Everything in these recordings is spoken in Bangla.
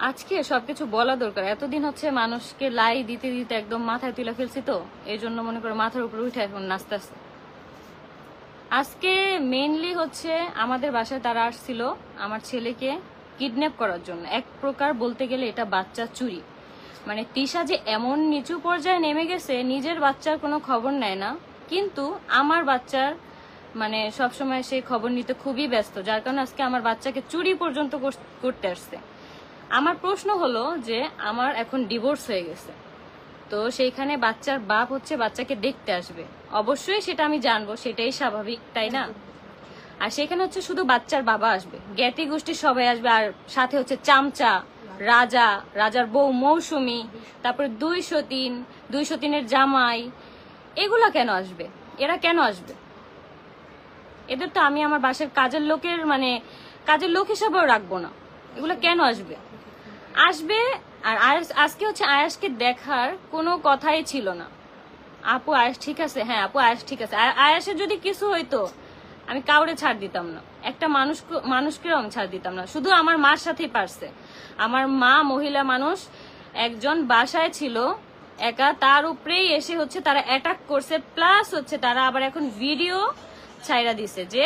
আজকে সবকিছু বলা দরকার। এতদিন হচ্ছে মানুষকে লাই দিতে দিতে একদম মাথায় তুলে ফেলছি, তো এই জন্য মনে করো মাথার উপরে উঠে এখন নাচতে আসছে। আজকে মেইনলি হচ্ছে আমাদের বাসায় তারা আসছিল আমার ছেলেকে কিডন্যাপ করার জন্য। এক প্রকার বলতে গেলে এটা বাচ্চা চুরি। মানে তিশা যে এমন নিচু পর্যায়ে নেমে গেছে, নিজের বাচ্চার কোনো খবর নেয় না, কিন্তু আমার বাচ্চার মানে সবসময় সে খবর নিতে খুবই ব্যস্ত, যার কারণে আজকে আমার বাচ্চাকে চুরি পর্যন্ত করতে আসছে। আমার প্রশ্ন হলো যে আমার এখন ডিভোর্স হয়ে গেছে, তো সেইখানে বাচ্চার বাপ হচ্ছে বাচ্চাকে দেখতে আসবে, অবশ্যই সেটা আমি জানবো, সেটাই স্বাভাবিক, তাই না? আর সেখানে হচ্ছে শুধু বাচ্চার বাবা আসবে, জ্ঞাতি গোষ্ঠীর সবাই আসবে, আর সাথে হচ্ছে চামচা, রাজা, রাজার বউ মৌসুমী, তারপরে 203 জামাই। এগুলা কেন আসবে? এরা কেন আসবে? এদের তো আমি আমার বাসার কাজের লোকের মানে কাজের লোক হিসাবেও রাখবো না। এগুলো কেন আসবে? আসবে। আর আজকে হচ্ছে আয়াসকে দেখার কোনো কথাই ছিল না। আপু আয়াস ঠিক আছে, হ্যাঁ আপু আয়াস ঠিক আছে। আয়াসের যদি কিছু হইতো আমি কাউরে ছাড় দিতাম না, একটা মানুষকেও আমি ছাড় দিতাম না। শুধু আমার মার সাথেই পারছে। আমার মা মহিলা মানুষ, একজন বাসায় ছিল একা, তার উপরেই এসে হচ্ছে তারা অ্যাটাক করছে, প্লাস হচ্ছে তারা আবার এখন ভিডিও ছাইরা দিছে যে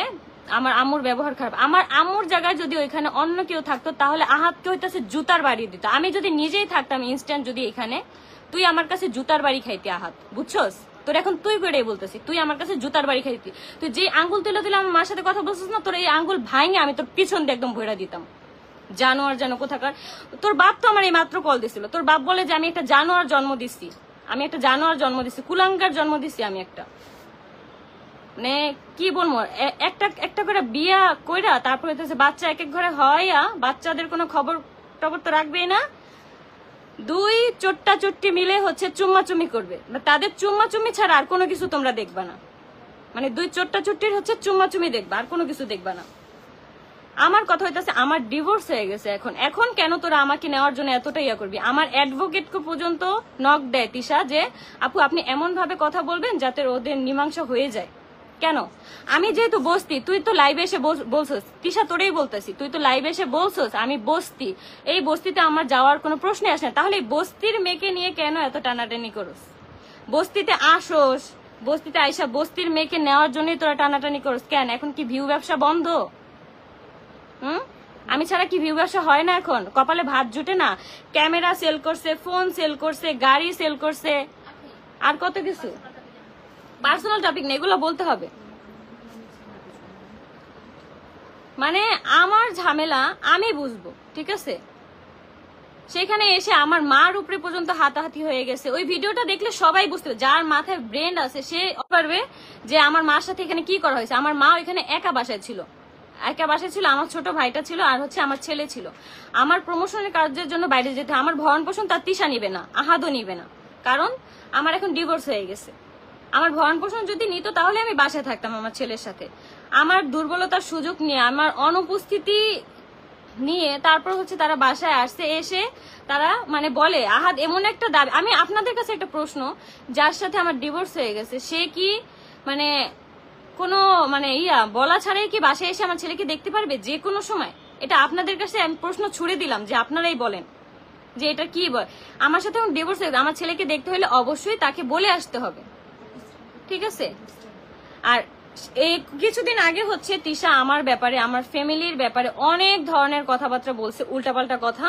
আমার আম্মুর ব্যবহার খারাপ। আমার আম্মুর জায়গায় যদি ওইখানে অন্য কেউ থাকতো তাহলে আহাতকে হইতেছে জুতার বাড়ি দিত। আমি যদি নিজেই থাকতাম ইনস্ট্যান্ট যদি এখানে, তুই আমার কাছে জুতার বাড়ি খাইতি আহাত, বুঝছস? তোর এখন তুই করে বলতেছি, তুই আমার কাছে জুতার বাড়ি খাইতি। তুই যে আঙ্গুল তুলে তুলে আমার মার সাথে কথা বলছিস না, তোর এই আঙ্গুল ভাঙে আমি তোর পিছন দিয়ে একদম ভরে দিতাম। জানোয়ার যেন কোথাকার। তোর বাপ তো আমার এই মাত্র কল দিছিল, তোর বাপ বলে যে আমি একটা জানোয়ার জন্ম দিচ্ছি, আমি একটা জানোয়ার জন্ম দিচ্ছি, কুলাঙ্গার জন্ম দিচ্ছি আমি একটা। মানে কি বলবো, একটা একটা করে বিয়া কইরা তারপর হইতেছে বাচ্চা এক এক ঘরে হইয়া, বাচ্চাদের কোনো খবর টবর তো রাখবেই না। 2 চোট্টা চুট্টি মিলে হচ্ছে চুম্মাচুম্মি করবে, তাদের চুম্মাচুম্মি ছাড়া আর কোনো কিছু তোমরা দেখবা না। মানে 2 চোট্টা চুট্টির হচ্ছে চুম্মাচুম্মি দেখবা, আর কোনো কিছু দেখবা না। আমার কথা হইতেছে আমার ডিভোর্স হয়ে গেছে, এখন কেন তোরা আমাকে নেওয়ার জন্য এতটা ইয়া করবি? আমার অ্যাডভোকেটকে পর্যন্ত নক দেয় তিশা যে আপু আপনি এমন ভাবে কথা বলবেন যাতে ওদের মীমাংসা হয়ে যায়। কেন? আমি যেহেতু বস্তি, তুই তো লাইভে এসে বলছস, তিশা তোরেই বলতেছি, তুই তো লাইভে এসে বলছস আমি বস্তি, এই বস্তিতে আমার যাওয়ার কোনো প্রশ্নই আসে না। তাহলে বস্তির মেয়েকে নিয়ে কেন এত টানাটানি করস? বস্তিতে আসোস, বস্তিতে আইসা বস্তির মেয়েকে নেওয়ার জন্যই তোরা টানাটানি করস কেন? এখন কি ভিউ ব্যবসা বন্ধ? আমি ছাড়া কি ভিউ ব্যবসা হয় না? এখন কপালে ভাত জুটে না? ক্যামেরা সেল করছে, ফোন সেল করছে, গাড়ি সেল করছে, আর কত কিছু। পার্সোনাল টপিক না, এগুলো বলতে হবে। মানে আমার ঝামেলা আমি বুঝবো, ঠিক আছে? সেখানে এসে আমার মার উপরে পর্যন্ত হাতাহাতি হয়ে গেছে। ওই ভিডিওটা দেখলে সবাই বুঝতে পারবে, যার মাথায় ব্রেন আছে সে পারবে যে আমার মার সাথে এখানে কি করা হয়েছে। আমার মা ওইখানে একা বাসায় ছিল, আমার ছোট ভাইটা ছিল, আর হচ্ছে আমার ছেলে ছিল। আমার প্রমোশনের কাজের জন্য বাইরে যেতে, আমার ভরণ পোষণ তার তিশা নিবে না, আহাদও নিবে না, কারণ আমার এখন ডিভোর্স হয়ে গেছে। আমার ভরণ পোষণ যদি নিত তাহলে আমি বাসায় থাকতাম আমার ছেলের সাথে। আমার দুর্বলতার সুযোগ নিয়ে, আমার অনুপস্থিতি নিয়ে তারপর হচ্ছে তারা বাসায় আসছে, এসে তারা মানে বলে আহাদ এমন একটা দাবি। আমি আপনাদের কাছে একটা প্রশ্ন, যার সাথে আমার ডিভোর্স হয়ে গেছে সে কি মানে কোনো মানে বলা ছাড়াই কি বাসায় এসে আমার ছেলেকে দেখতে পারবে যে কোনো সময়? এটা আপনাদের কাছে আমি প্রশ্ন ছুড়ে দিলাম যে আপনারাই বলেন যে এটা কি বল। আমার সাথে ডিভোর্স হয়ে আমার ছেলেকে দেখতে হলে অবশ্যই তাকে বলে আসতে হবে, ঠিক আছে? আর এই কিছুদিন আগে হচ্ছে তিশা আমার ব্যাপারে, আমার ফ্যামিলির ব্যাপারে অনেক ধরনের কথাবার্তা বলছে, উল্টাপাল্টা কথা,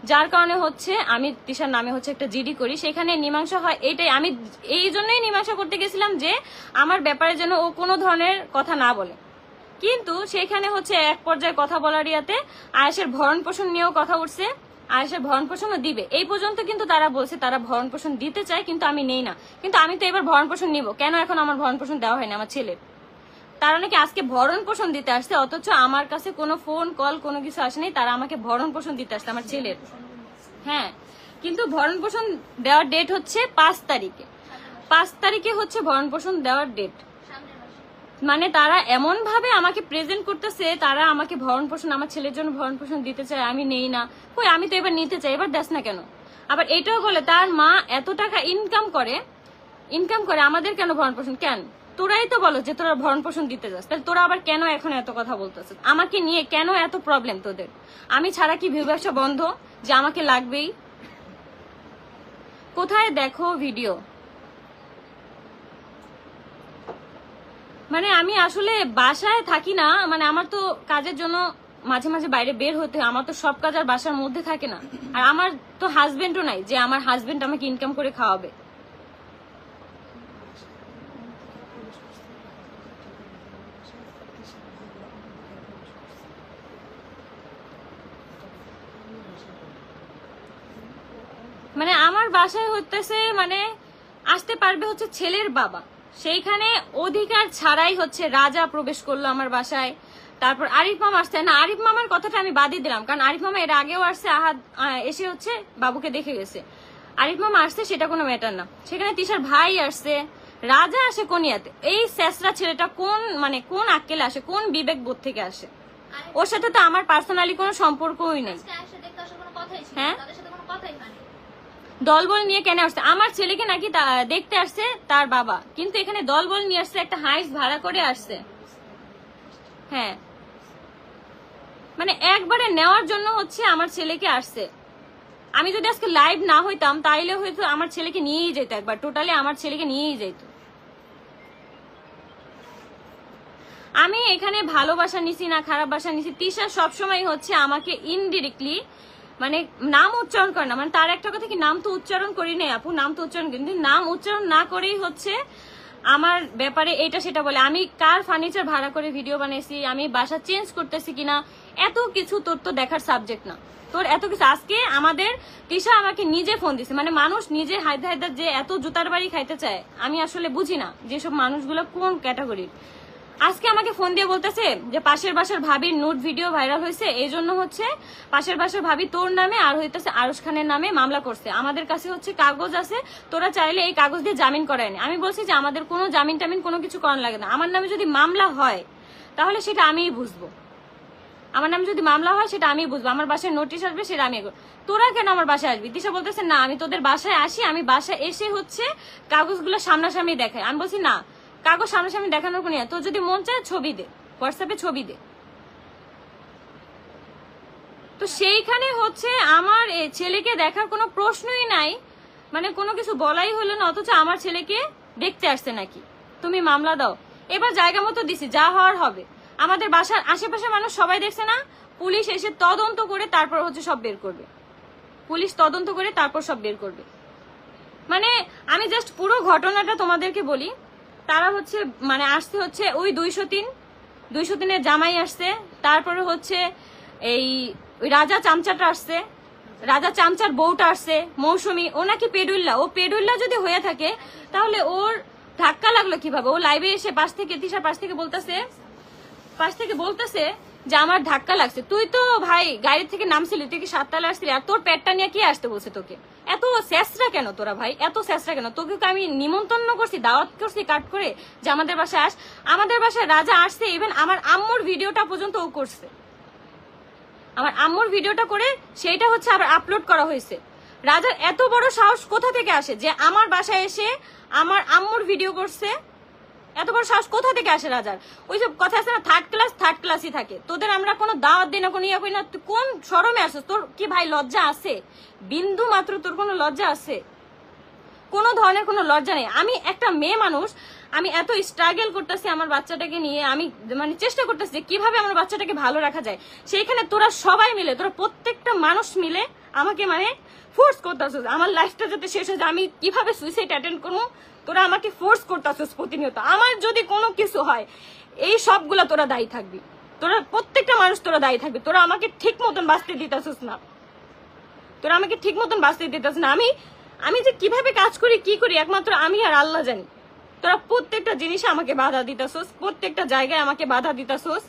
যার কারণে হচ্ছে আমি তিশার নামে হচ্ছে একটা জিডি করি, সেখানে মীমাংসা হয়। এটাই আমি এই জন্যই মীমাংসা করতে গেছিলাম যে আমার ব্যাপারে যেন ও কোনো ধরনের কথা না বলে। কিন্তু সেখানে হচ্ছে এক পর্যায়ে কথা বলার ইয়াতে আয়েশের ভরণ পোষণ নিয়েও কথা উঠছে, আয়েশের ভরণ পোষণও দিবে এই পর্যন্ত। কিন্তু তারা বলছে তারা ভরণ পোষণ দিতে চায়, কিন্তু আমি নেই না। কিন্তু আমি তো এবার ভরণ পোষণ নিব কেন? এখন আমার ভরণ পোষণ দেওয়া হয়নি আমার ছেলের, তারা নাকি আজকে ভরণ পোষণ দিতে আসছে, অথচ আমার কাছে কোনো ফোন কল কোনো কিছু আসেনি। তারা আমাকে ভরণ পোষণ দিতে আসছে আমার ছেলের। হ্যাঁ, কিন্তু ভরণ পোষণ দেওয়ার ডেট হচ্ছে 5 তারিখে। 5 তারিখে হচ্ছে ভরণ পোষণ দেওয়ার ডেট। মানে তারা এমন ভাবে আমাকে প্রেজেন্ট করতেছে, তারা আমাকে ভরণ পোষণ আমার ছেলের জন্য ভরণ পোষণ দিতে চায়, আমি নেই না। কই আমি তো এবার নিতে চাই, এবার দেখ না কেন? আবার এটাও বলে তার মা এত টাকা ইনকাম করে আমাদের কেন ভরণ পোষণ? কেন তোরাই তো বলো যে তোরা ভরণ পোষণ দিতে যাস, তাহলে তোরা আবার কেন এখন এত কথা বলতেছিস আমাকে নিয়ে? কেন এত প্রবলেম তোদের? আমি ছাড়া কি ভিউ ব্যবসা বন্ধ যে আমাকে লাগবেই? কোথায় দেখো ভিডিও? মানে আমি আসলে বাসায় থাকি না, মানে আমার তো কাজের জন্য মাঝে মাঝে বাইরে বের হতে হয়, আমার তো সব কাজ আর বাসার মধ্যে থাকে না। আর আমার তো হাজবেন্ডও নাই যে আমার হাজবেন্ড আমাকে ইনকাম করে খাওয়াবে। মানে আমার বাসায় হইতেছে মানে আসতে পারবে হচ্ছে ছেলের বাবা, সেইখানে অধিকার ছাড়াই হচ্ছে রাজা প্রবেশ করলো আমার বাসায়। তারপর আরিফ মামা আসছে না, আরিফ মামার কথাটা আমি বাদই দিলাম, কারণ আরিফ মামা এর আগেও আসছে, আহাদ এসে হচ্ছে বাবুকে দেখে গেছে। আরিফ মামা আসছে সেটা কোনো ম্যাটার না, সেখানে তিশার ভাই আসছে, রাজা আসে কোন ইয়াতে? এই স্যাসরা ছেলেটা কোন মানে কোন আক্কেলে আসে, কোন বিবেক বোধ থেকে আসে? ওর সাথে তো আমার পার্সোনালি কোনো সম্পর্কই নেই। হ্যাঁ, দলবল নিয়ে কেন আসছে? আমার ছেলেকে নাকি দেখতে আসছে তার বাবা, কিন্তু এখানে দলবল নিয়ে আসছে, একটা হাইস ভাড়া করে আসছে। হ্যাঁ, মানে একবারে নেওয়ার জন্য হচ্ছে আমার ছেলেকে আসছে। আমি যদি আজকে লাইভ না হইতাম তাইলে হয়তো আমার ছেলেকে নিয়েই যেত, একবার টোটালি আমার ছেলেকে নিয়েই যেত। আমি এখানে ভালোবাসা নিছি না খারাপ বাসা নিছি, তিশা সবসময় হচ্ছে আমাকে ইনডিরেক্টলি মানে নাম উচ্চারণ করে না, মানে তার একটা কথা কি নাম তো উচ্চারণ করি নাই আপু, নাম তো উচ্চারণ করি, কিন্তু নাম উচ্চারণ না করেই হচ্ছে আমার ব্যাপারে এটা সেটা বলে। আমি কার ফার্নিচার ভাড়া করে ভিডিও বানাইছি, আমি বাসা চেঞ্জ করতেছি কিনা, এত কিছু তোর তো দেখার সাবজেক্ট না, তোর এত কিছু। আজকে আমাদের তিশা আমাকে নিজে ফোন দিছে, মানে মানুষ নিজে হায়দা হায়দা যে এত জুতার বাড়ি খাইতে চায় আমি আসলে বুঝি না যেসব মানুষগুলো কোন ক্যাটাগরির। আজকে আমাকে ফোন দিয়ে বলতেছে যে পাশের বাসার ভাবির নুট ভিডিও ভাইরাল হয়েছে, এই জন্য হচ্ছে পাশের বাসার ভাবি তোর নামে আর হইতেছে আরশ খানের নামে মামলা করছে, আমাদের কাছে হচ্ছে কাগজ আছে, তোরা চাইলে এই কাগজ দিয়ে জামিন করায় নি। আমি বলছি যে আমাদের কোনো জামিন টামিন কোনো কিছু করানো লাগে না, আমার নামে যদি মামলা হয় তাহলে সেটা আমিই বুঝবো, আমার নামে যদি মামলা হয় সেটা আমি বুঝবো, আমার বাসায় নোটিশ আসবে সেটা আমি। তোরা কেন আমার বাসায় আসবি? দিশা বলতেছে না আমি তোদের বাসায় আসি, আমি বাসায় এসে হচ্ছে কাগজগুলো সামনাসামনি দেখাই। আমি বলছি না, কাগজ সামনাসামনি দেখানোর কোনো, তোর যদি মন চায় ছবি দে, হোয়াটসঅ্যাপে ছবি দে। তো সেইখানে হচ্ছে আমার ছেলেকে দেখার কোনো প্রশ্নই নাই, মানে কোনো কিছু বলাই হলো না, অথচ আমার ছেলেকে দেখতে আসছে নাকি। তুমি মামলা দাও, এবার জায়গা মতো দিছি, যা হওয়ার হবে। আমাদের বাসার আশেপাশে মানুষ সবাই দেখছে না, পুলিশ এসে তদন্ত করে তারপর হচ্ছে সব বের করবে, পুলিশ তদন্ত করে তারপর সব বের করবে। মানে আমি জাস্ট পুরো ঘটনাটা তোমাদেরকে বলি। তারা হচ্ছে মানে আসছে হচ্ছে ওই 203-এর জামাই আসছে, তারপরে হচ্ছে এই ওই রাজা চামচাটা আসছে, রাজা চামচার বউটা আসছে মৌসুমী, ও নাকি পেডুল্লা। ও পেডুল্লা যদি হয়ে থাকে তাহলে ওর ধাক্কা লাগলো কিভাবে? ও লাইভে এসে পাশ থেকে তিশার পাশ থেকে বলতেছে যে আমার ধাক্কা লাগছে। তুই তো ভাই গাড়ি থেকে নামছিলি, তুই কি 7 তলায় আসছিলি, আর তোর পেটটা নিয়ে কি আসতে বলছে তোকে? এত শেষরা কেন তোরা ভাই, এত শেষরা কেন? তোকে আমি নিমন্ত্রণ করছি, দাওয়াত করছি কাট করে যে আমাদের বাসায় আস। আমাদের বাসায় রাজা আসছে, ইভেন আমার আম্মুর ভিডিওটা পর্যন্ত ও করছে, আমার আম্মুর ভিডিওটা করে সেইটা হচ্ছে আবার আপলোড করা হয়েছে। রাজার এত বড় সাহস কোথা থেকে আসে যে আমার বাসায় এসে আমার আম্মুর ভিডিও করছে? এত বড় সাহস কোথা থেকে আসে রাজার? ওইসব কথা আছে না, থার্ড ক্লাসই থাকে। তোদের আমরা কোনো দাওয়াত দিই না, কোনো ইয়া করি না, তুই কোন শরমে আসছিস? তোর কি ভাই লজ্জা আছে? বিন্দু মাত্র তোর কোনো লজ্জা আছে? কোনো ধরনের কোনো লজ্জা নেই। আমি একটা মেয়ে মানুষ, আমি এত স্ট্রাগল করতেছি আমার বাচ্চাটাকে নিয়ে, আমি মানে চেষ্টা করতেছি কিভাবে আমার বাচ্চাটাকে ভালো রাখা যায়। সেইখানে তোরা সবাই মিলে, তোরা প্রত্যেকটা মানুষ মিলে আমাকে মানে ফোর্স করতেছিস আমার লাইফটা যাতে শেষ হয়ে যায়, আমি কিভাবে সুইসাইড অ্যাটেন্ড করবো। তোরা আমাকে ফোর্স করতেছিস প্রতিনিয়ত। আমার যদি কোনো কিছু হয় এই সবগুলা তোরা দায়ী থাকবি, তোরা প্রত্যেকটা মানুষ তোরা দায়ী থাকবি। তোরা আমাকে ঠিক মতন বাঁচতে দিতেছিস না, তোরা আমাকে ঠিক মতন বাঁচতে দিতেছিস না। আমি যে কিভাবে কাজ করি কি করি একমাত্র আমি আর আল্লাহ জানি। তোরা প্রত্যেকটা জিনিসে আমাকে বাধা দিতেছোস, প্রত্যেকটা জায়গায় আমাকে বাধা দিতেছোস।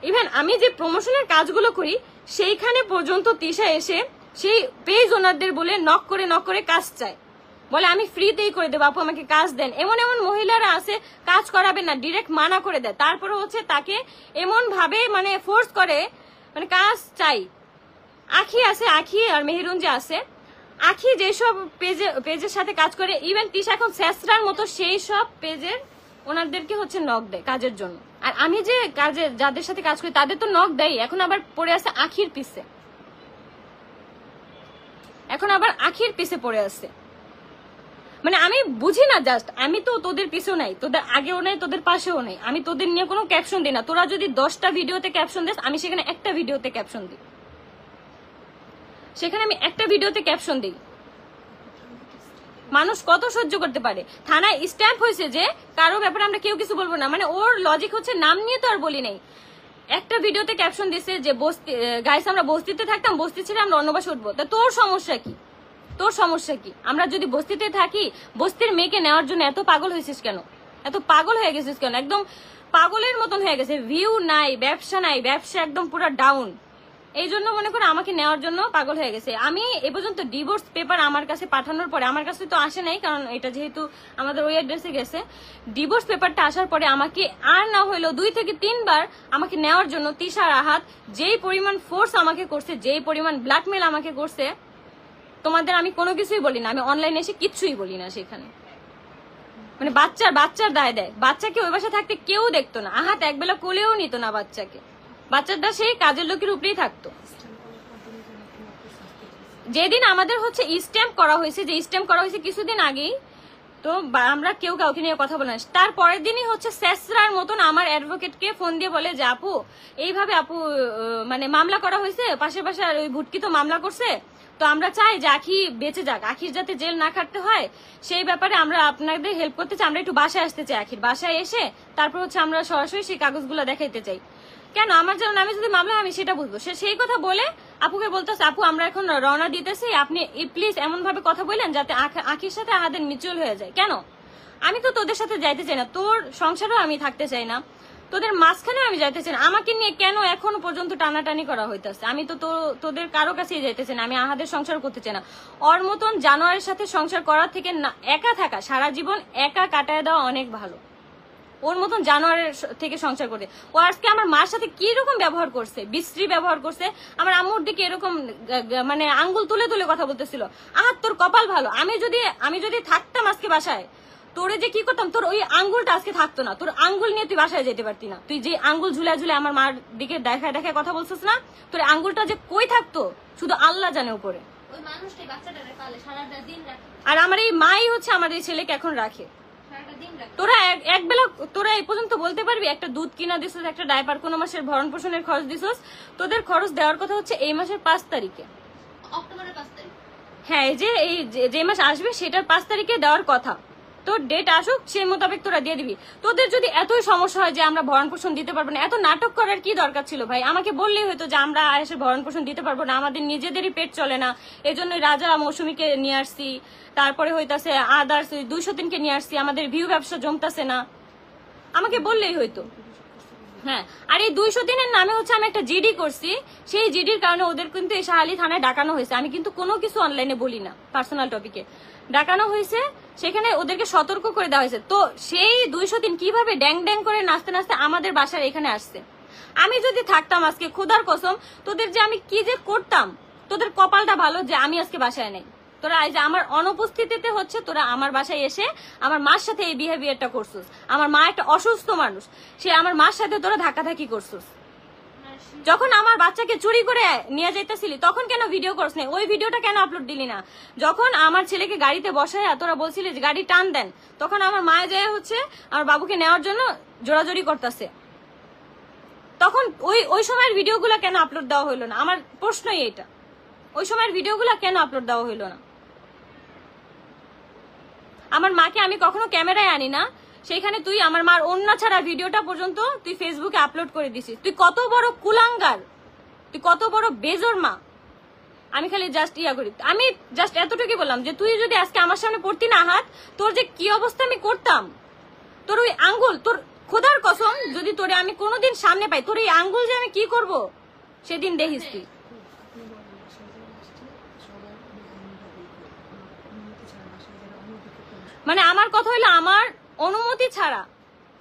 ইভেন আমি যে প্রমোশনের কাজগুলো করি সেইখানে পর্যন্ত তিশা এসে সেই পেজ ওনারদের বলে নক করে কাজ চায়, বলে আমি ফ্রিতেই করে দেবো, আপু আমাকে কাজ দেন। এমন এমন মহিলারা আছে কাজ করাবে না, ডিরেক্ট মানা করে দেয়, তারপরে হচ্ছে তাকে এমন ভাবে মানে ফোর্স করে মানে কাজ চাই। আখি আছে, আখি আর মেহেরুন যে আছে, আখি যেসব পেজের সাথে কাজ করে, ইভেন তিশা এখন স্যাসরার মতো সেই সব পেজের ওনাদেরকে হচ্ছে নক দেয় কাজের জন্য। আর আমি যে কাজে যাদের সাথে কাজ করি তাদের তো নক দেয়, এখন আবার পড়ে আছে আখির পিছে, এখন আবার আখির পিছে পড়ে আছে। মানে আমি বুঝি না, জাস্ট আমি তো তোদের পিছেও নাই, তোদের আগেও নাই, তোদের পাশেও নাই, আমি তোদের নিয়ে কোনো ক্যাপশন দিই না। তোরা যদি 10টা ভিডিওতে ক্যাপশন দিস, আমি সেখানে একটা ভিডিওতে ক্যাপশন দিই, সেখানে আমি একটা ভিডিওতে ক্যাপশন দিই। মানুষ কত সহ্য করতে পারে? থানায় স্ট্যাম্প হয়েছে যে কারো ব্যাপারে আমরা কেউ কিছু বলবো না, মানে ওর লজিক হচ্ছে নাম নিয়ে তো আর বলি নাই। একটা ভিডিওতে ক্যাপশন দিছে যে বস্তি গাইস আমরা বস্তিতে থাকতাম, বস্তি ছেড়ে আমরা অন্য বাসে উঠবো। তা তোর সমস্যা কি? তোর সমস্যা কি? আমরা যদি বস্তিতে থাকি, বস্তির মেয়েকে নেওয়ার জন্য এত পাগল হয়েছিস কেন? এত পাগল হয়ে গেছিস কেন? একদম পাগলের মতন হয়ে গেছে, ভিউ নাই, ব্যবসা নাই, ব্যবসা একদম পুরো ডাউন। এই জন্য মনে করো আমাকে নেওয়ার জন্য পাগল হয়ে গেছে। আমি এ পর্যন্ত ডিভোর্স পেপার আমার কাছে পাঠানোর পরে, আমার কাছে তো আসে নাই কারণ এটা যেহেতু আমাদের ওই অ্যাড্রেসে গেছে, ডিভোর্স পেপারটা আসার পরে আমাকে আর না হইলো 2 থেকে 3 বার আমাকে নেওয়ার জন্য তিশা রাহাত যেই পরিমাণ ফোর্স আমাকে করছে, যেই পরিমাণ ব্ল্যাকমেল আমাকে করছে, তোমাদের আমি কোনো কিছুই বলি না, আমি অনলাইনে এসে কিচ্ছুই বলি না। সেখানে মানে বাচ্চার দায় দেয়। বাচ্চাকে ওই বাসা থাকতে কেউ দেখতো না, আহাত একবেলা কোলেও নিত না বাচ্চাকে, বাচ্চাটা সেই কাজের লোকের উপরেই থাকতো। যেদিন আমাদের হচ্ছে স্ট্যাম্প করা হয়েছে, যে স্ট্যাম্প করা হয়েছে কিছুদিন আগেই, তো আমরা কেউ কাউকে নিয়ে কথা বলে না। তার পরের দিনই হচ্ছে শেষরার মতন আমার অ্যাডভোকেটকে ফোন দিয়ে বলে যে আপু এইভাবে আপু মানে মামলা করা হয়েছে, পাশের বাসার ওই ভুটকি তো মামলা করছে, তো আমরা চাই যে আখি বেঁচে যাক, আখির যাতে জেল না খাটতে হয়, সেই ব্যাপারে আমরা আপনাদের হেল্প করতে চাই, আমরা একটু বাসায় আসতে চাই, আখির বাসায় এসে তারপর হচ্ছে আমরা সরাসরি সেই কাগজগুলো দেখাইতে চাই। কেন? আমার যেন নামে যদি মামলা আমি সেটা বুঝবো। সে সেই কথা বলে আপুকে বলতেছে আপু আমরা এখন রওনা দিতেছি, আপনি প্লিজ এমন ভাবে কথা বললেন যাতে আখির সাথে আমাদের মিউচুয়াল হয়ে যায়। কেন? আমি তো তোদের সাথে যাইতে চাই না, তোর সংসারেও আমি থাকতে চাই না, তোদের মাঝখানে আমি যাইতে চাই না। আমাকে নিয়ে কেন এখনো পর্যন্ত টানাটানি করা হইতেছে? আমি তো তোদের কারো কাছেই যাইতে চাই না, আমি আহাদের সংসার করতে চাই না। ওর মতন জানোয়ারের সাথে সংসার করার থেকে একা থাকা, সারা জীবন একা কাটায় দেওয়া অনেক ভালো। ওর মতন জানোয়ারের থেকে সংসার করে ও আজকে আমার মার সাথে কি রকম ব্যবহার করছে, বিশ্রী ব্যবহার করছে। আমার আম্মুর দিকে এরকম মানে আঙ্গুল তুলে তুলে কথা বলতেছিল। আহাত তোর কপাল ভালো, আমি যদি থাকতাম আজকে বাসায়, তোরে যে কি করতাম, তোর ওই আঙ্গুলটা আজকে থাকতো না, তোর আঙ্গুল নিয়ে তুই বাসায় যেতে পারতি না। তুই যে আঙ্গুল ঝুলে আমার মার দিকে দেখায় দেখায় কথা বলছিস না, তোর আঙ্গুলটা যে কই থাকতো শুধু আল্লাহ জানে উপরে। আর আমার এই মাই হচ্ছে আমার এই ছেলেকে এখন রাখে। তোরা একবেলা তোরা এই পর্যন্ত বলতে পারবি একটা দুধ কিনা দিছিস, একটা ডাইপার, কোন মাসের ভরণ পোষণের খরচ দিছিস? তোদের খরচ দেওয়ার কথা হচ্ছে এই মাসের 5 তারিখে, অক্টোবরের 5 তারিখ। হ্যাঁ, এই যে মাস আসবে সেটার 5 তারিখে দেওয়ার কথা। তোর ডেট আসুক সেই মোতাবেক তোরা দিয়ে দিবি। তোদের যদি এতই সমস্যা হয় যে আমরা ভরণ পোষণ দিতে পারবো না, এত নাটক করার কি দরকার ছিল ভাই? আমাকে বললেই হয়তো যে আমরা এসে ভরণ পোষণ দিতে পারবো না, আমাদের নিজেদেরই পেট চলে না, এই জন্য রাজা মৌসুমীকে নিয়ে আসছি, তারপরে হইতাছে আদার্স 203কে নিয়ে আসছি, আমাদের ভিউ ব্যবসা জমতাছে না, আমাকে বললেই হয়তো। হ্যাঁ, আর এই 203-এর নামে হচ্ছে আমি একটা জিডি করছি, সেই জিডির কারণে ওদের কিন্তু এই শাহালি থানায় ডাকানো হয়েছে। আমি কিন্তু কোনো কিছু অনলাইনে বলি না, পার্সোনাল টপিকে ডাকানো হয়েছে, সেখানে ওদেরকে সতর্ক করে দেওয়া হয়েছে। তো সেই 203 কিভাবে ড্যাং ড্যাং করে নাচতে নাচতে আমাদের বাসার এখানে আসছে। আমি যদি থাকতাম আজকে, খোদার কসম তোদের যে আমি কি যে করতাম, তোদের কপালটা ভালো যে আমি আজকে বাসায় নেই। তোরা এই যে আমার অনুপস্থিতিতে হচ্ছে তোরা আমার বাসায় এসে আমার মার সাথে এই বিহেভিয়ারটা করছিস। আমার মা একটা অসুস্থ মানুষ, সে আমার মার সাথে তোরা ধাক্কাধাক্কি করছিস। যখন আমার বাচ্চাকে চুরি করে নিয়ে যাইতেছিলি তখন কেন ভিডিও করছ না? ওই ভিডিওটা কেন আপলোড দিলি না? যখন আমার ছেলেকে গাড়িতে বসায় তোরা বলছিলি যে গাড়ি টান দেন, তখন আমার মায়ে যায় হচ্ছে আমার বাবুকে নেওয়ার জন্য জোরাজোরি করতেছে, তখন ওই সময়ের ভিডিওগুলো কেন আপলোড দেওয়া হইলো না? আমার প্রশ্নই এটা, ওই সময়ের ভিডিওগুলো কেন আপলোড দেওয়া হইলো না? আমার মাকে আমি কখনো ক্যামেরায় আনি না, সেখানে তুই আমার মার অন্য ছাড়া ভিডিওটা পর্যন্ত তুই ফেসবুকে আপলোড করে দিছিস। তুই কত বড় কুলাঙ্গার, তুই কত বড় বেজোর মা। আমি খালি জাস্ট করি, আমি জাস্ট এতটুকুই বললাম যে তুই যদি আজকে আমার সামনে পড়তি না হাত, তোর যে কি অবস্থা আমি করতাম। তোর ওই আঙ্গুল, তোর খোদার কসম যদি তোরে আমি কোনোদিন সামনে পাই, তোর এই আঙ্গুল যে আমি কি করব সেদিন দেখিস তুই। মানে আমার কথা হইলো আমার অনুমতি ছাড়া,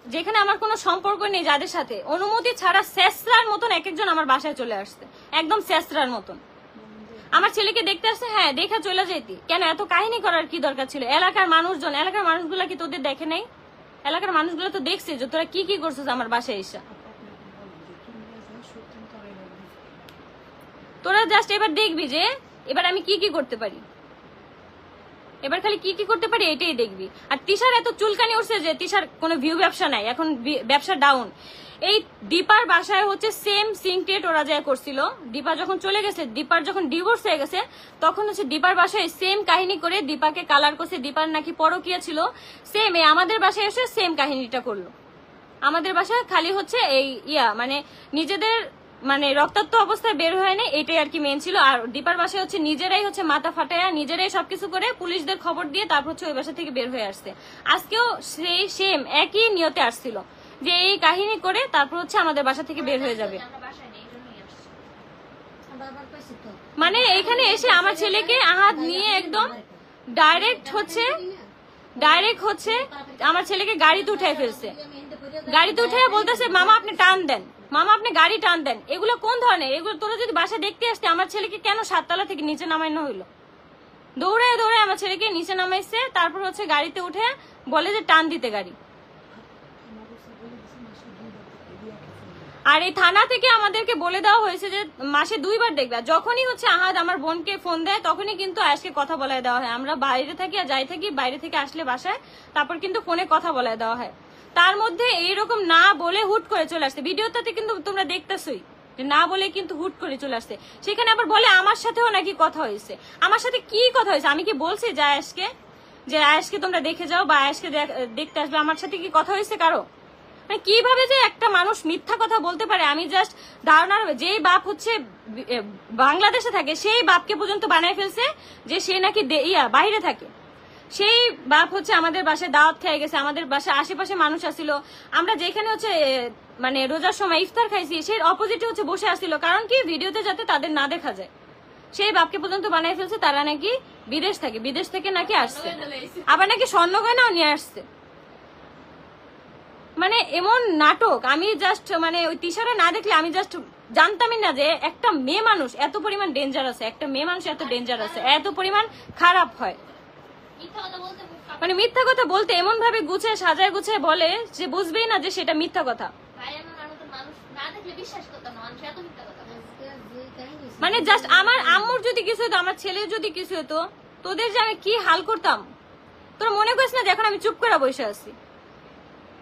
যেখানে আমার কোনো সম্পর্ক নেই যাদের সাথে, অনুমতি ছাড়া শেষরার মতন এক একজন আমার বাসায় চলে আসছে, একদম শেষরার মতন। আমার ছেলেকে দেখতে আসছে, হ্যাঁ দেখা চলে যেতি, কেন এত কাহিনী করার কি দরকার ছিল? এলাকার মানুষগুলা কি তোদের দেখে নাই? এলাকার মানুষগুলো তো দেখছে যে তোরা কি কি করছিস আমার বাসায় এসে। তোরা জাস্ট এবার দেখবি যে এবার আমি কি কি করতে পারি, এবার খালি কি কি করতে পারি এটাই দেখবি। আর তিশার এত চুলকানি উঠছে যে তিশার কোনো ভিউ ব্যবসা নাই, এখন ব্যবসা ডাউন। এই দীপার বাসায় হচ্ছে সেম সিনক্রেট ওরা যা করছিল, দীপা যখন চলে গেছে, দীপার যখন ডিভোর্স হয়ে গেছে, তখন হচ্ছে দীপার বাসায় সেম কাহিনী করে দীপাকে কালার করছে, দীপার নাকি পরকীয়া ছিল, সেম আমাদের বাসায় এসে সেম কাহিনীটা করলো। আমাদের বাসায় খালি হচ্ছে এই মানে নিজেদের মানে রক্তাক্ত অবস্থায় বের হয় না, এটাই আর কি মেন ছিল। আর দীপার বাসায় হচ্ছে নিজেরাই হচ্ছে মাথা ফাটায়া নিজেরাই সবকিছু করে পুলিশদের খবর দিয়ে তারপর হচ্ছে ওই বাসা থেকে বের হয়ে আসছে। আজকেও সেই সেম একই নিয়তে আসছিল যে এই কাহিনী করে তারপর হচ্ছে আমাদের বাসা থেকে বের হয়ে যাবে। মানে এইখানে এসে আমার ছেলেকে আহাত নিয়ে একদম ডাইরেক্ট হচ্ছে আমার ছেলেকে গাড়িতে উঠায় ফেলছে, গাড়িতে উঠে বলতেছে মামা আপনি টান দেন, মামা আপনি গাড়ি টান দেন। এগুলো কোন ধরনের? এগুলো তোরা যদি বাসা দেখতে আসতে আমার ছেলেকে কেন 7 তলা থেকে নিচে নামানো হইলো? দৌড়ে দৌড়ে আমার ছেলেকে নিচে নামাইছে, তারপর হচ্ছে গাড়িতে উঠে বলে যে টান দিতে গাড়ি। আর এই থানা থেকে আমাদেরকে বলে দেওয়া হয়েছে যে মাসে 2 বার দেখবে। যখনই হচ্ছে আহাদ আমার বোনকে ফোন দেয় তখনই কিন্তু আজকে কথা বলায় দেওয়া হয়। আমরা বাইরে থাকি আর যাই থাকি, বাইরে থেকে আসলে বাসায় তারপর কিন্তু ফোনে কথা বলায় দেওয়া হয়। তার মধ্যে এইরকম না বলে হুট করে চলে আসছে, ভিডিওটাতে কিন্তু তোমরা দেখতেছই যে না বলে কিন্তু হুট করে চলে আসছে। সেখানে আবার বলে আমার সাথেও নাকি কথা হয়েছে। আমার সাথে কি কথা হয়েছে? আমি কি বলছি যে আয়েশকে তোমরা দেখে যাও বা আয়েশকে দেখতে আসবে? আমার সাথে কি কথা হয়েছে কারো? মানে কিভাবে যে একটা মানুষ মিথ্যা কথা বলতে পারে আমি জাস্ট ধারণা। যেই বাপ হচ্ছে বাংলাদেশে থাকে সেই বাপকে পর্যন্ত বানায় ফেলছে যে সে নাকি বাইরে থাকে। সেই বাপ হচ্ছে আমাদের বাসায় দাওয়াত খেয়ে গেছে, আমাদের বাসায় আশেপাশে মানুষ আসছিল, আমরা যেখানে হচ্ছে মানে রোজার সময় ইফতার খাইছি সেই অপোজিটে হচ্ছে বসে আসছিল। কারণ কি ভিডিওতে যাতে তাদের না দেখা যায়, সেই বাপকে পর্যন্ত বানায় ফেলছে। তারা নাকি বিদেশ থাকে, বিদেশ থেকে নাকি আসছে, আবার নাকি স্বর্ণ গয়নাও নিয়ে আসছে। মানে এমন নাটক আমি জাস্ট মানে ওই তিশারা না দেখলে আমি জাস্ট জানতামই না যে একটা মেয়ে মানুষ এত পরিমাণ ডেঞ্জার আছে, একটা মেয়ে মানুষ এত ডেঞ্জার আছে, এত পরিমাণ খারাপ হয়। মানে মিথ্যা কথা বলতে এমন ভাবে গুছিয়ে সাজায় গুছিয়ে বলে যে বুঝবেই না যে সেটা মিথ্যা কথা। মানে জাস্ট আমার আম্মুর যদি কিছু হতো, আমার ছেলের যদি কিছু হতো, তোদের যে আমি কি হাল করতাম তোরা মনে করিস না যে এখন আমি চুপ করে বসে আছি।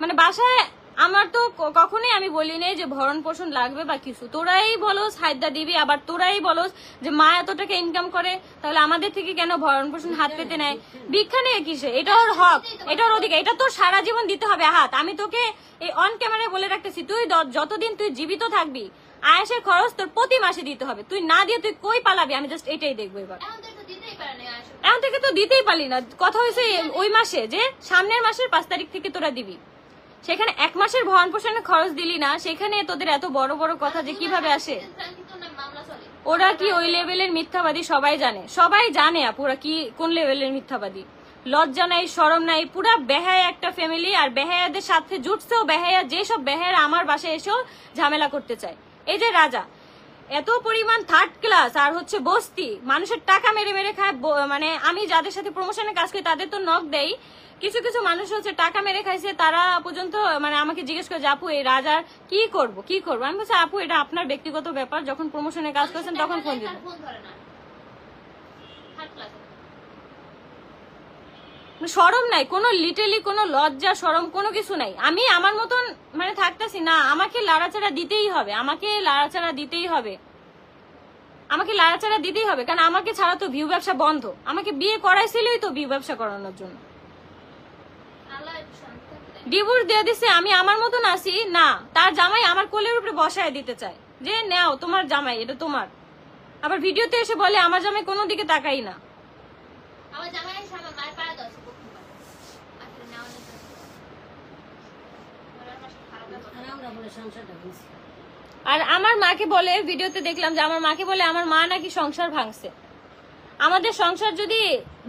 মানে বাসায় আমার তো কখনোই আমি বলি নাই যে ভরণ পোষণ লাগবে বা কিছু। তোরাই বলোস হায়দা দিবি, আবার তোরাই বলোস যে মা এত টাকা ইনকাম করে তাহলে আমাদের থেকে কেন ভরণ পোষণ হাত পেতে নেয়? ভিক্ষা নেই কিসে? এটা ওর হক, এটা ওর অধিকার, এটা তোর সারা জীবন দিতে হবে হাত। আমি তোকে এই অন ক্যামেরায় বলে রাখতেছি, তুই যতদিন তুই জীবিত থাকবি আয়েশের খরচ তোর প্রতি মাসে দিতে হবে। তুই না দিয়ে তুই কই পালাবি? আমি জাস্ট এটাই দেখবো। এবার এখন থেকে তো দিতেই পারলি না। কথা হয়েছে ওই মাসে যে সামনের মাসের 5 তারিখ থেকে তোরা দিবি, সেখানে 1 মাসের ভরণ পোষণের খরচ দিলি না, সেখানে তোদের এত বড় বড় কথা যে কিভাবে আসে? ওরা কি ওই লেভেলের মিথ্যাবাদী? সবাই জানে আপুরা কি কোন লেভেলের মিথ্যাবাদী। লজ্জা নাই, শরম নাই, পুরা বেহায়া একটা ফ্যামিলি। আর বেহায়াদের সাথে জুটছেও বেহায়া, যেসব বেহায়া আমার বাসায় এসেও ঝামেলা করতে চায়। এই যে রাজা এত পরিমাণ থার্ড ক্লাস আর হচ্ছে বস্তি, মানুষের টাকা মেরে মেরে খায়। মানে আমি যাদের সাথে প্রমোশনের কাজ করি তাদের তো নক দেই, কিছু কিছু মানুষ হচ্ছে টাকা মেরে খাইছে, তারা পর্যন্ত মানে আমাকে জিজ্ঞেস করে যে আপু এই রাজার কি করব। আমি বলছি আপু এটা আপনার ব্যক্তিগত ব্যাপার, যখন প্রমোশনের কাজ করছেন তখন ফোন দিবেন। শরম নাই কোনো, লিটারলি কোনো লজ্জা শরম কোনো কিছু নাই। আমি আমার মতন মানে থাকতেছি না, আমাকে লাড়াচাড়া দিতেই হবে, আমাকে লাড়াচাড়া দিতেই হবে, কারণ আমাকে ছাড়া তো ভিউ ব্যবসা বন্ধ। আমাকে বিয়ে করাইছিলই তো ভিউ ব্যবসা করানোর জন্য। ডিভোর্স দিয়ে দিছে, আমি আমার মতন আছি না, তার জামাই আমার কোলের উপরে বসায় দিতে চায় যে নাও তোমার জামাই, এটা তোমার। আবার ভিডিওতে এসে বলে আমার জামাই কোনো দিকে তাকাই না। আর আমার মাকে বলে, ভিডিওতে দেখলাম যে আমার মাকে বলে আমার মা নাকি সংসার ভাঙছে। আমাদের সংসার যদি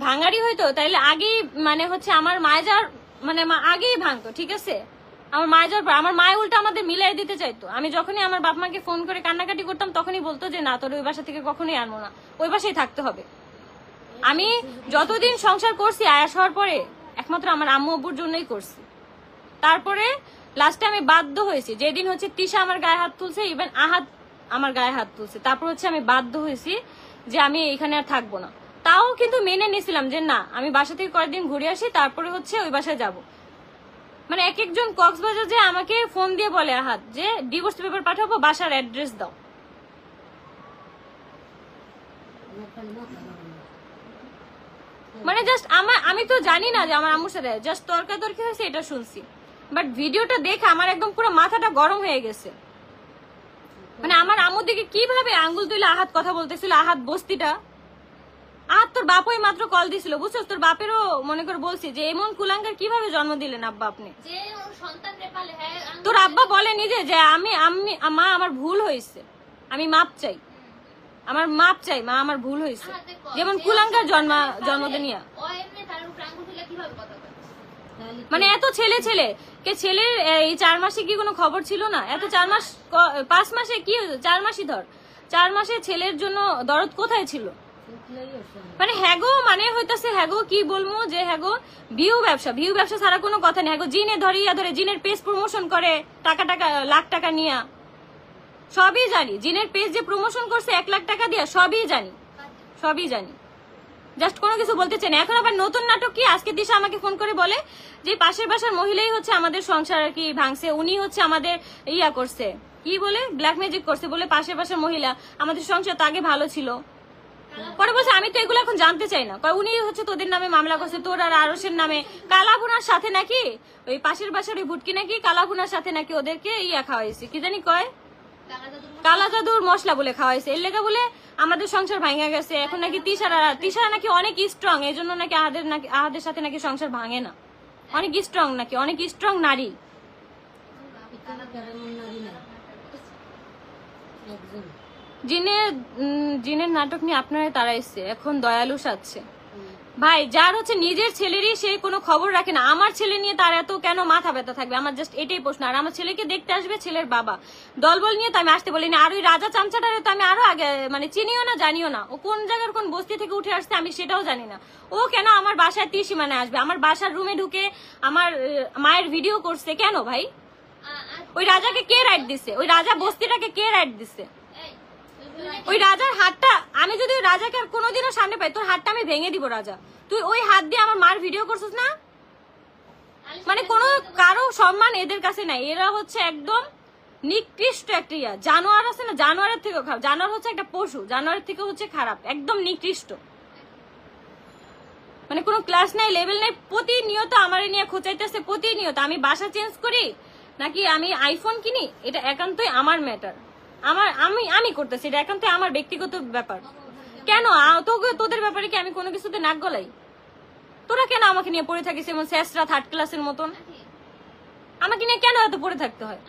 ভাঙারি হইতো তাহলে আগেই মানে হচ্ছে আমার মায়ের মানে মা আগেই ভাঙতো, ঠিক আছে? আমার মায়ের যাওয়ার পর আমার মায় উল্টা আমাদের মিলাই দিতে চাইতো। আমি যখনই আমার বাপ মাকে ফোন করে কান্নাকাটি করতাম তখনই বলতো যে না তোর ওই বাসা থেকে কখনোই আনবো না, ওই বাসায় থাকতে হবে। আমি যতদিন সংসার করছি আয়াস হওয়ার পরে একমাত্র আমার আম্মু আব্বুর জন্যই করছি। তারপরে লাস্টে আমি বাধ্য হয়েছি, যেদিন হচ্ছে তিশা আমার গায়ে হাত তুলছে, ইভেন আহাদ আমার গায়ে হাত তুলছে, তারপর হচ্ছে আমি বাধ্য হয়েছি যে আমি এখানে আর থাকবো না। তাও কিন্তু মেনে নিয়েছিলাম যে না, আমি বাসা থেকে কয়েকদিন ঘুরে আসি, তারপরে হচ্ছে ওই বাসায় যাব। মানে এক একজন কক্সবাজার যে আমাকে ফোন দিয়ে বলে আহাদ যে ডিভোর্স পেপার পাঠাবো, বাসার অ্যাড্রেস দাও। মানে জাস্ট আমি তো জানি না যে আমার আম্মুর সাথে জাস্ট তর্কাতর্কি হয়েছে, এটা শুনছি। বাট ভিডিওটা দেখে আমার একদম পুরো মাথাটা গরম হয়ে গেছে। মানে আমার আম্মুর দিকে কিভাবে আঙ্গুল তুলে আহাত কথা বলতেছিল, আহাত বস্তিটা। আহাত তোর বাপই মাত্র কল দিছিল, বুঝছো? তোর বাপেরও মনে করে বলছি যে এমন কুলাঙ্গার কিভাবে জন্ম দিলেন আব্বা আপনি। তোর আব্বা বলে নিজে যে মা আমার ভুল হয়েছে, আমি মাপ চাই, আমার মাপ চাই মা, আমার ভুল হয়েছে। যেমন কুলাঙ্গার জন্মদিন নিয়ে মানে এত ছেলে ছেলের এই 4 মাসে কি কোনো খবর ছিল না? এত 4 মাস 5 মাসে কি 4 মাসই ধর, 4 মাসে ছেলের জন্য দরদ কোথায় ছিল? মানে হ্যাগো মানে হইতাছে হ্যাগো কি বলবো যে হ্যাগো ভিউ ব্যবসা ছাড়া কোনো কথা নেই। হ্যাগো জিনে ধরে জিনের পেজ প্রমোশন করে টাকা লাখ টাকা নিয়া, সবই জানি। জিনের পেজ যে প্রমোশন করছে 1 লাখ টাকা দিয়া, সবই জানি। জাস্ট কোনো কিছু বলতে চাই না। এখন আবার নতুন নাটক কি? আজকে দিশা আমাকে ফোন করে বলে যে পাশের বাসার মহিলাই হচ্ছে আমাদের সংসার আর কি ভাঙছে, উনি হচ্ছে আমাদের ইয়া করছে, কি বলে ব্ল্যাক ম্যাজিক করছে বলে পাশের বাসার মহিলা, আমাদের সংসার তো আগে ভালো ছিল। পরে বলছে আমি তো এগুলো এখন জানতে চাই না, উনি হচ্ছে তোদের নামে মামলা করছে, তোর আর আরসের নামে। কালাভুনার সাথে নাকি ওই পাশের বাসার ওই ভুটকি নাকি কালাভুনার সাথে নাকি ওদেরকে ইয়া খাওয়াইছে, কি জানি কয় কালা জাদুর মশলা বলে খাওয়াইছে, এর লেগে বলে আমাদের সংসার ভাঙা গেছে। এখন নাকি তিশারা নাকি অনেক স্ট্রং, এই জন্য নাকি আহাদের সাথে নাকি সংসার ভাঙে না, অনেক স্ট্রং নাকি, অনেক স্ট্রং নারী। জিনের নাটক নিয়ে আপনারা তারা এসছে, এখন দয়ালু সাজছে। ভাই যার হচ্ছে নিজের ছেলেরই সে কোনো খবর রাখে না, আমার ছেলে নিয়ে তার এত কেন মাথা ব্যথা থাকবে? আমার জাস্ট এটাই প্রশ্ন। আর আমার ছেলেকে দেখতে আসবে ছেলের বাবা, দলবল নিয়ে তো আমি আসতে বলিনি। আর ওই রাজা চামচাটারে তো আমি আরো আগে মানে চিনিও না, জানিও না ও কোন জায়গার কোন বস্তি থেকে উঠে আসছে, আমি সেটাও জানি না। ও কেন আমার বাসায় ত্রিসীমানায় আসবে? আমার বাসার রুমে ঢুকে আমার মায়ের ভিডিও করছে কেন ভাই? ওই রাজাকে কে রাইট দিছে? ওই রাজা বস্তিটাকে কে রাইট দিছে? ওই রাজার হাতটা আমি যদি ওই রাজাকে আর কোনোদিনও সামনে পাই, তোর হাতটা আমি ভেঙে দিব রাজা। তুই ওই হাত দিয়ে আমার মার ভিডিও করছিস না? মানে কোনো কারো সম্মান এদের কাছে নাই, এরা হচ্ছে একদম নিকৃষ্ট একটা জানোয়ার আছে না, জানোয়ারের থেকেও খারাপ। জানোয়ার হচ্ছে একটা পশু, জানোয়ারের থেকে হচ্ছে খারাপ, একদম নিকৃষ্ট। মানে কোনো ক্লাস নাই, লেভেল নাই, প্রতিনিয়ত আমার নিয়ে খোঁচাইতেছে, প্রতিনিয়ত। আমি বাসা চেঞ্জ করি নাকি আমি আইফোন কিনি, এটা একান্তই আমার ম্যাটার, আমি করতেছি, এটা একান্তই আমার ব্যক্তিগত ব্যাপার। কেন তোদের ব্যাপারে কি আমি কোনো কিছুতে নাক গলাই? তোরা কেন আমাকে নিয়ে পড়ে থাকিস এমন শেষরা 3rd ক্লাসের মতন? আমাকে নিয়ে কেন এত পড়ে থাকতে হয়?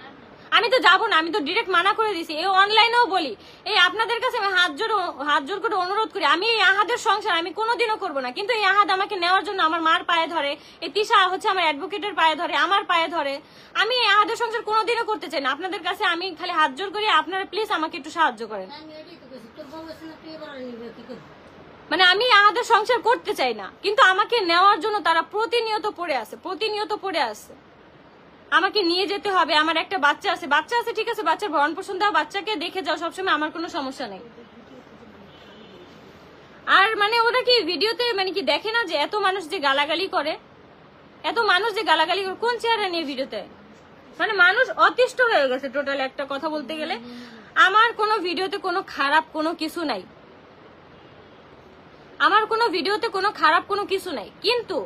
আমি তো যাবো না, আমি তো ডিরেক্ট মানা করে দিছি। এই অনলাইনেও বলি, এই আপনাদের কাছে আমি হাত জোর করে অনুরোধ করি, আমি এই আহাদের সংসার আমি কোনোদিনও করবো না। কিন্তু এই আহাদ আমাকে নেওয়ার জন্য আমার মার পায়ে ধরে, এই তিশা হচ্ছে আমার অ্যাডভোকেটের পায়ে ধরে, আমার পায়ে ধরে। আমি এই আহাদের সংসার কোনোদিনও করতে চাই না। আপনাদের কাছে আমি খালি হাত জোর করি, আপনারা প্লিজ আমাকে একটু সাহায্য করেন। মানে আমি আহাদের সংসার করতে চাই না, কিন্তু আমাকে নেওয়ার জন্য তারা প্রতিনিয়ত পড়ে আছে। আমাকে নিয়ে যেতে হবে, আমার একটা বাচ্চা আছে ঠিক আছে, বাচ্চার ভরণ পোষণ দাও, বাচ্চাকে দেখে যাও সবসময়, আমার কোনো সমস্যা নেই। আর মানে ওরা কি ভিডিওতে মানে কি দেখে না যে এত মানুষ যে গালাগালি করে, কোন চেহারা নিয়ে ভিডিওতে? মানে মানুষ অতিষ্ঠ হয়ে গেছে টোটাল একটা কথা বলতে গেলে। আমার কোনো ভিডিওতে কোনো খারাপ কোনো কিছু নাই, কিন্তু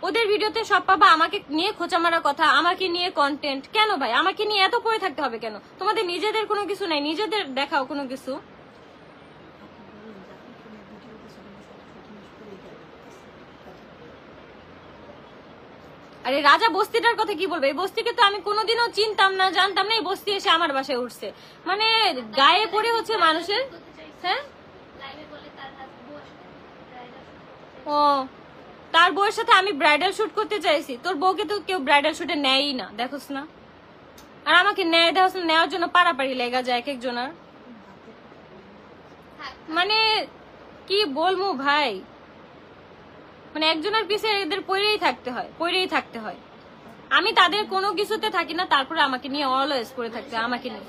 ওদের ভিডিওতে সব পাবা আমাকে নিয়ে খোঁচা মারা কথা, আমাকে নিয়ে কন্টেন্ট। কেন ভাই আমাকে নিয়ে এত পড়ে থাকতে হবে কেন? তোমাদের নিজেদের কোনো কিছু নাই, নিজেদের দেখাও কোনো কিছু। আরে রাজা বস্তিটার কথা কি বলবে? এই বস্তিকে তো আমি কোনোদিনও চিনতাম না, জানতাম না। এই বস্তি এসে আমার বাসায় উঠছে, মানে গায়ে পড়ে হচ্ছে মানুষের। হ্যাঁ, ও তার বউয়ের সাথে আমি ব্রাইডাল শুট করতে চাইছি, তোর বউকে তো কেউ ব্রাইডাল শুটে নেয়ই না, দেখোস না? আর আমাকে নেওয়ার জন্য পারাপারি লেগা যায় এক একজনের। মানে কি বলবো ভাই, মানে একজনের পিছে এদের পড়েই থাকতে হয়। আমি তাদের কোনো কিছুতে থাকি না, তারপরে আমাকে নিয়ে অলওয়েজ করে থাকতে, আমাকে নিয়ে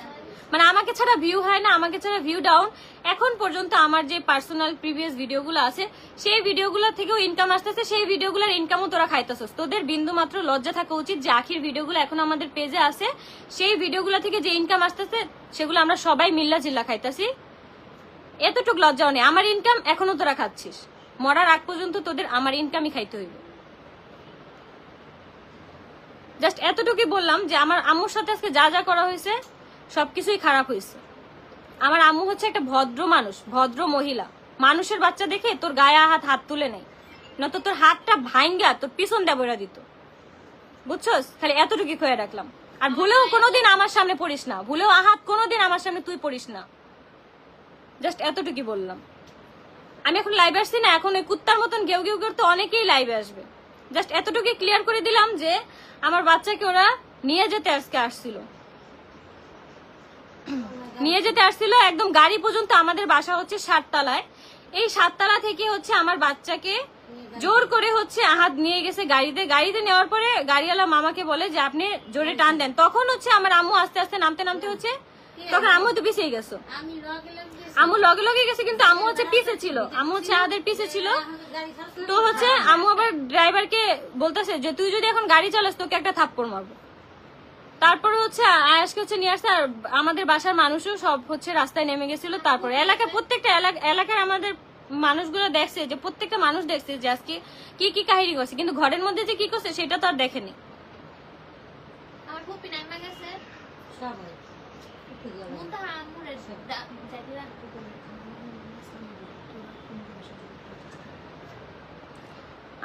মানে আমাকে ছাড়া ভিউ হয় না, আমাকে ছাড়া ভিউ ডাউন। এখন পর্যন্ত আমার যে পার্সোনাল প্রিভিয়াস ভিডিওগুলো আছে সেই ভিডিওগুলো থেকেও ইনকাম আসতেছে, সেই ভিডিওগুলোর ইনকামও তোরা খাইতেছস। তোদের বিন্দু মাত্র লজ্জা থাকা উচিত যে আখির ভিডিওগুলো এখন আমাদের পেজে আছে, সেই ভিডিওগুলো থেকে যে ইনকাম আসতেছে সেগুলো আমরা সবাই মিল্লা জিল্লা খাইতাছি। এতটুক লজ্জাও নেই। আমার ইনকাম এখনো তোরা খাচ্ছিস, মরার আগ পর্যন্ত তোদের আমার ইনকামই খাইতে হইব। জাস্ট এতটুকুই বললাম যে আমার আম্মুর সাথে আজকে যা যা করা হয়েছে সবকিছুই খারাপ হয়েছে। আমার আম্মু হচ্ছে একটা ভদ্র মানুষ, ভদ্র মহিলা। মানুষের বাচ্চা দেখে তোর গায়ে হাত তুলে নেই, না তো তোর হাতটা ভাঙ্গা তোর পিছন দেবরা দিত, বুঝছস? খালি এতটুকু খয়ে রাখলাম। আর ভুলেও কোনোদিন আমার সামনে পড়িস না, ভুলেও আহাত কোনোদিন আমার সামনে তুই পড়িস না। জাস্ট এতটুকুই বললাম। আমি এখন লাইভে আসছি না, এখন ওই কুত্তার মতন ঘেউ ঘেউ করতে অনেকেই লাইভে আসবে। জাস্ট এতটুকুই ক্লিয়ার করে দিলাম যে আমার বাচ্চাকে ওরা নিয়ে যেতে আজকে আসছিল, নিয়ে যেতে আসছিল একদম গাড়ি পর্যন্ত। আমাদের বাসা হচ্ছে 7 তলায়, এই 7 তলা থেকে হচ্ছে আমার বাচ্চাকে জোর করে হচ্ছে আহাত নিয়ে গেছে গাড়িতে। গাড়িতে নেওয়ার পরে গাড়িওয়ালা মামাকে বলে যে আপনি জোরে টান দেন। তখন হচ্ছে আমার আম্মু আস্তে আস্তে নামতে নামতে হচ্ছে, তখন আম্মু তো পিছিয়ে গেছে, আম্মু লগে লগে গেছে, কিন্তু আম্মু হচ্ছে পিছে ছিল, আম্মু হচ্ছে আমাদের পিছে ছিল। তো হচ্ছে আম্মু আবার ড্রাইভারকে বলতেছে যে তুই যদি এখন গাড়ি চালাস তোকে একটা থাপ্পড় মারবো। তারপরে হচ্ছে আয়াসকে হচ্ছে নিয়ে আসছে, আর আমাদের বাসার মানুষও সব হচ্ছে রাস্তায় নেমে গেছিল। তারপরে এলাকায় প্রত্যেকটা এলাকায় আমাদের মানুষগুলো দেখছে, যে প্রত্যেকটা মানুষ দেখছে যে আজকে কি কি কাহিনী করছে, কিন্তু ঘরের মধ্যে যে কি করছে সেটা তো আর দেখেনি।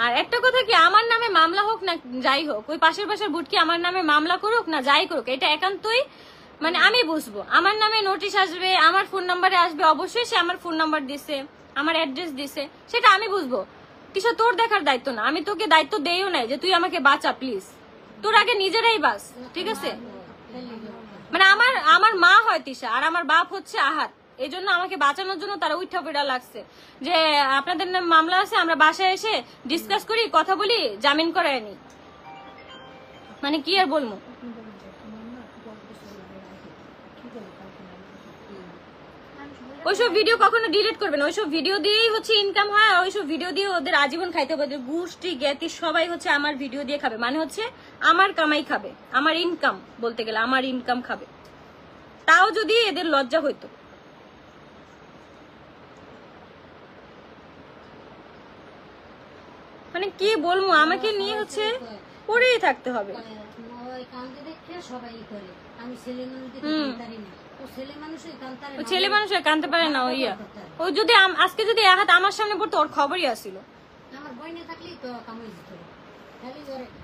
আর একটা কথা কি, আমার নামে মামলা হোক না যাই হোক, ওই পাশের বাসার বুটকি আমার নামে মামলা করুক না যাই করুক, এটা একান্তই মানে আমি বুঝবো। আমার নামে নোটিশ আসবে, আমার ফোন নাম্বারে আসবে, অবশ্যই সে আমার ফোন নাম্বার দিছে, আমার অ্যাড্রেস দিছে, সেটা আমি বুঝবো। কিছু তোর দেখার দায়িত্ব না, আমি তোকে দায়িত্ব দেইও নাই যে তুই আমাকে বাঁচা প্লিজ। তোর আগে নিজেরাই বাঁচ, ঠিক আছে? মানে আমার মা হয় তিশা আর আমার বাপ হচ্ছে আহাত, এই জন্য আমাকে বাঁচানোর জন্য তারা উঠা পড়া লাগছে যে আপনাদের নামে মামলা আছে, আমরা বাসায় এসে ডিসকাস করি, কথা বলি, জামিন করায় নি। মানে কি আর বলবো। ওইসব ভিডিও কখনো ডিলিট করবেন, ওইসব ভিডিও দিয়েই হচ্ছে ইনকাম হয়, আর ওইসব ভিডিও দিয়ে ওদের আজীবন খাইতে হবে। গোষ্ঠী জ্ঞাতি সবাই হচ্ছে আমার ভিডিও দিয়ে খাবে, মানে হচ্ছে আমার কামাই খাবে, আমার ইনকাম বলতে গেলে আমার ইনকাম খাবে। তাও যদি এদের লজ্জা হইতো। মানে কি বলবো, আমাকে নিয়ে হচ্ছে পড়েই থাকতে হবে। ছেলে মানুষ কানতে পারে না, ওইয়া ও যদি আজকে যদি আহাত আমার সামনে পড়তো ওর খবরই আসছিল।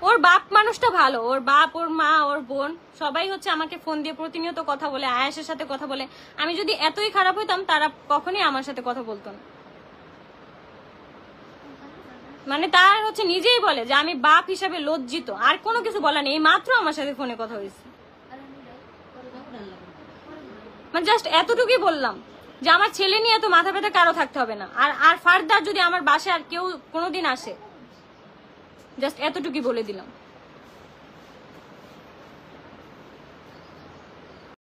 ওর বাপ মানুষটা ভালো, ওর বাপ, ওর মা, ওর বোন সবাই হচ্ছে আমাকে ফোন দিয়ে প্রতিনিয়ত কথা বলে, আয়েশের সাথে কথা বলে। আমি যদি এতই খারাপ হইতাম তারা কখনোই আমার সাথে কথা বলতো না। মানে তার হচ্ছে নিজেই বলে যে আমি বাপ হিসাবে লজ্জিত, আর কোনো কিছু বলা নেই। এই মাত্র আমার সাথে ফোনে কথা হয়েছে, মানে জাস্ট এতটুকুই বললাম যে আমার ছেলে নিয়ে এত মাথা ব্যথা কারো থাকতে হবে না। আর ফার্দার যদি আমার বাসায় আর কেউ কোনোদিন আসে, জাস্ট এতটুকুই বলে দিলাম।